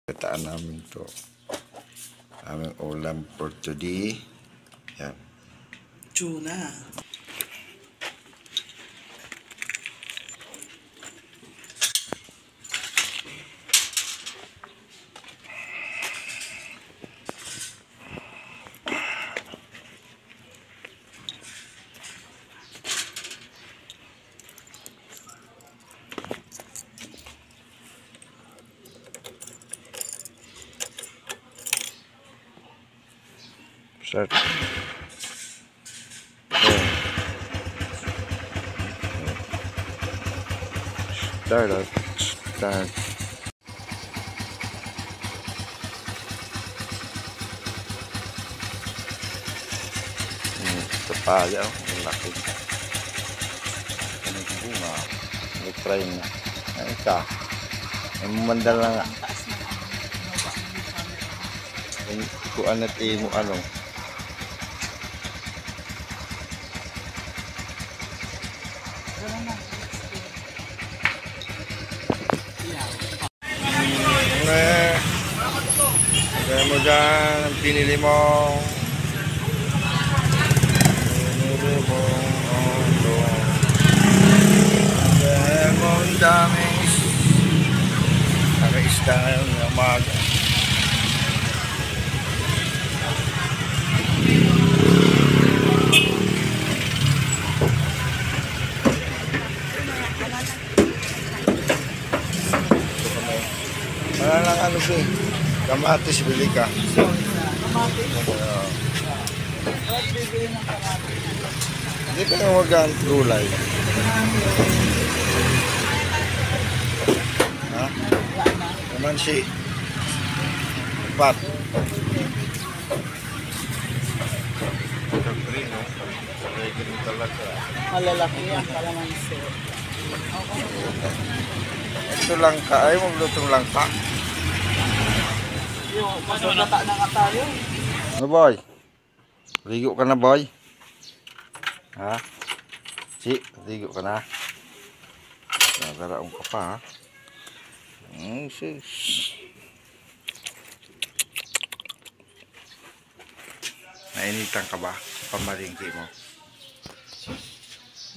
Kataan namin to. Aming ulam for today. Yan. Tuna. Start. Start. Ito pa, yan. Ang laki. Ang bunga. May try na. Ang isa. Ang mandal na nga. Ang kuan at imo ano. Kaya mo dyan ang pinili mo. Kaya mo ang daming nakaista ng umaga. Wala lang ano ba eh. Kamatis, bili ka. Kamatis? Bibili ng kamatis. Hindi ka nang wagaan gulay. Ha? Naman si Pat. Kaprino. Kaya ganun talaga. Malalaki yan, kalamansi. Ito lang ka. Ayaw maglutong lang ka. Masugata na nga tayo. Ano boy? Ligo ka na boy? Ha? Si, ligo ka na? Nagaraong ka pa ha? Sis. Nainitan ka ba sa pamalingki mo?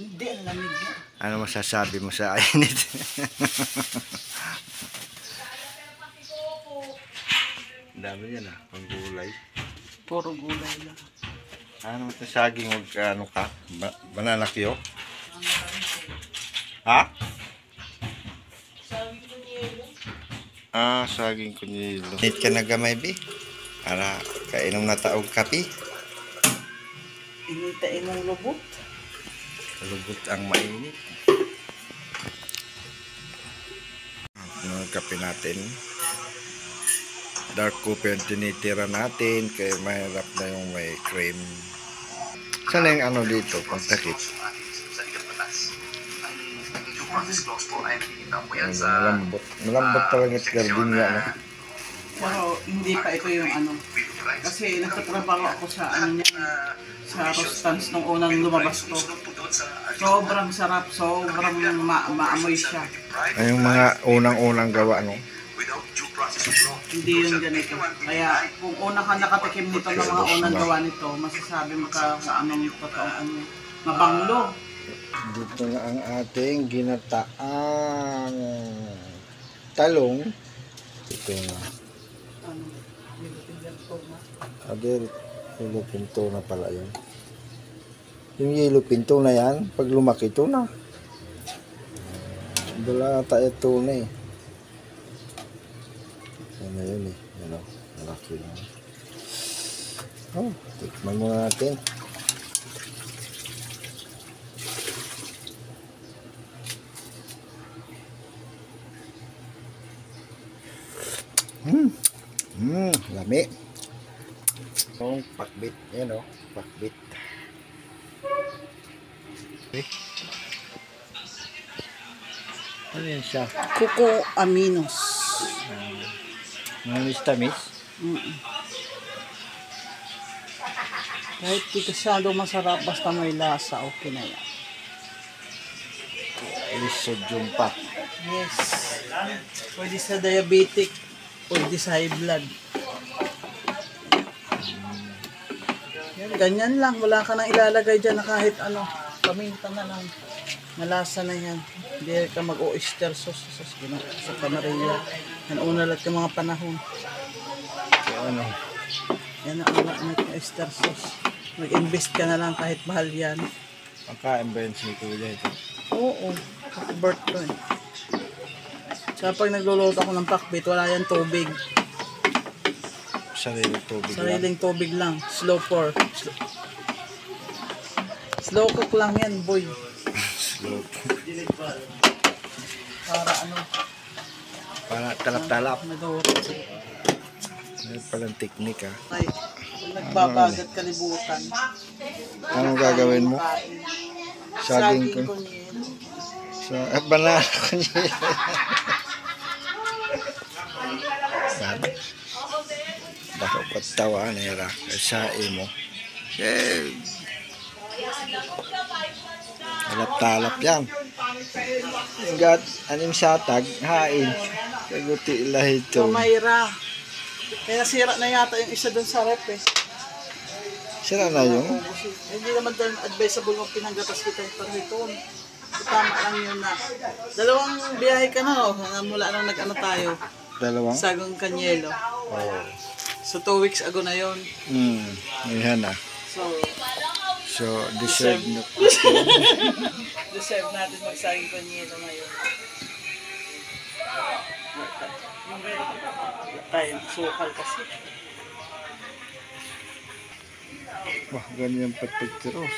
Hindi, ang lamig na. Ano masasabi mo sa init? Dami yan ah, pang gulay. Puro gulay lang. Ano ito saging huwag ano ka? Banana kyo? Ha? Saging kunyelo. Ah, saging kunyelo. Init ka na gamay bi? Para kainom na taog kapi? Initain ng lubot. Lubot ang mainit. Ang kape natin. Dark coffee ang tinitira natin kaya mahirap na yung may cream. Saan na yung ano dito? Pagtakip. Malambot. Malambot talaga sa gardenia, no? Pero hindi pa ito yung ano. Kasi nagtatrabaho ako sa ano niya, sa Rostans nung unang lumabas to. Sobrang sarap, sobrang maamoy siya. Ay, yung mga unang-unang gawa, no? Hindi yung ganito. Kaya kung una ka nakatikim nito ng mga unang gawa nito, masasabi mo ka sa anong totoong ano, mabanglo. Dito na ang ating ginataang talong. Ito na. Ano, pinto na. Agad, yellow pinto na pala yun. Yung yellow pinto na yan, pag lumaki ito na. Dala tayo ito na eh. Yan na yun eh. Yan o, malaki na. Oh, tikman muna natin. Lami. Yung pakbit. Yan o, pakbit. Okay. Ano yan siya? Kuko aminos. Tamis. Kahit di kasyado masarap, basta may lasa, okay na yan. Sodium pa. Yes. Pwede sa diabetic. Pwede sa high blood. Yan, ganyan lang. Wala ka nang ilalagay dyan na kahit ano. Paminta na lang. Nalasa na yan. Hindi ka mag-oyster sauce sa Camarilla. Yan una lahat yung mga panahon. So, ano? Yan ang una ng oyster sauce. Mag-invest ka na lang kahit mahal yan. Pagkain ba yun si Kuya ito? Oo. Birth ko eh. Kaya pag nagluluto ako ng pakbit, wala yan tubig. Sariling tubig lang. Sariling tubig lang. Slow pour. Slow cook lang yan, boy. Slow. Para ano, Para talap-talap. maduro. Ano palang teknik ha? Ay, kung nagbabagat kalibutan. Anong gagawin mo? Kain. Saging ko. Kunyel. Banana ko niya. Sabi. Baka patawa na yara. Sae mo. Eh. Talap-talap yan. Ingat, aning satag, hain. Kaguti ilah ito. Mayra. Kaya sira na yata yung isa dun sa rep eh. Sira na yung? Kasi hindi naman doon advisable mo pinanggatas kita yung parhiton. Tama lang yun na. Dalawang biyahe ka na no? Mula nung nag-ano tayo. Dalawang? Sagong Kanyelo. Oo. So 2 weeks ago na yun. Ayan na. So, So, deserve na. deserve natin magsaging Kanyelo ngayon. Tayo, sukal kasi. Wah, ganyan patpagtiros.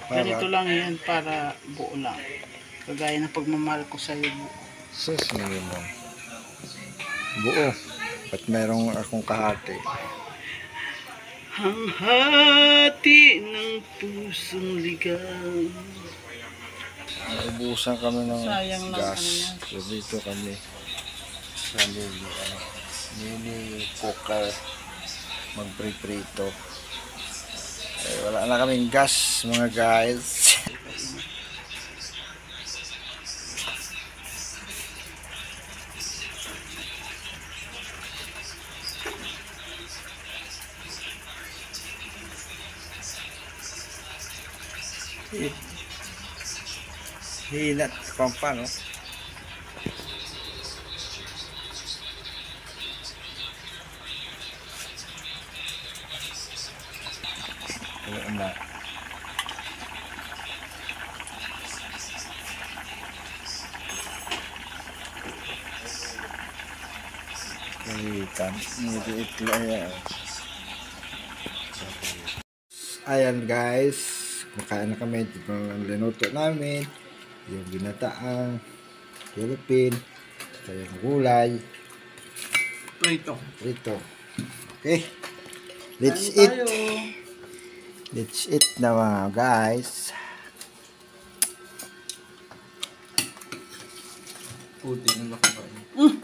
Ganito lang yan para buo lang. Kagaya ng pagmamahal ko sa'yo. Sus, ngayon mo. Buo. At merong akong kahati. Ang hati ng pusong ligaw. Naubusan kami ng Sayang lang, gas. ano yan. So, dito kami sa mini cooker magpriprito. Eh, wala na kaming gas, mga guys. Hinat pampa, no? Wala na. Ikan, maliit lang yan. Ayan guys, nakain na kami. Ito ang linuto namin. Yung ginataang Philippine, kaya yung gulay. Prito. Ito. Okay. Let's Kain eat. tayo. Let's eat na mga guys. Puti ng lakabay.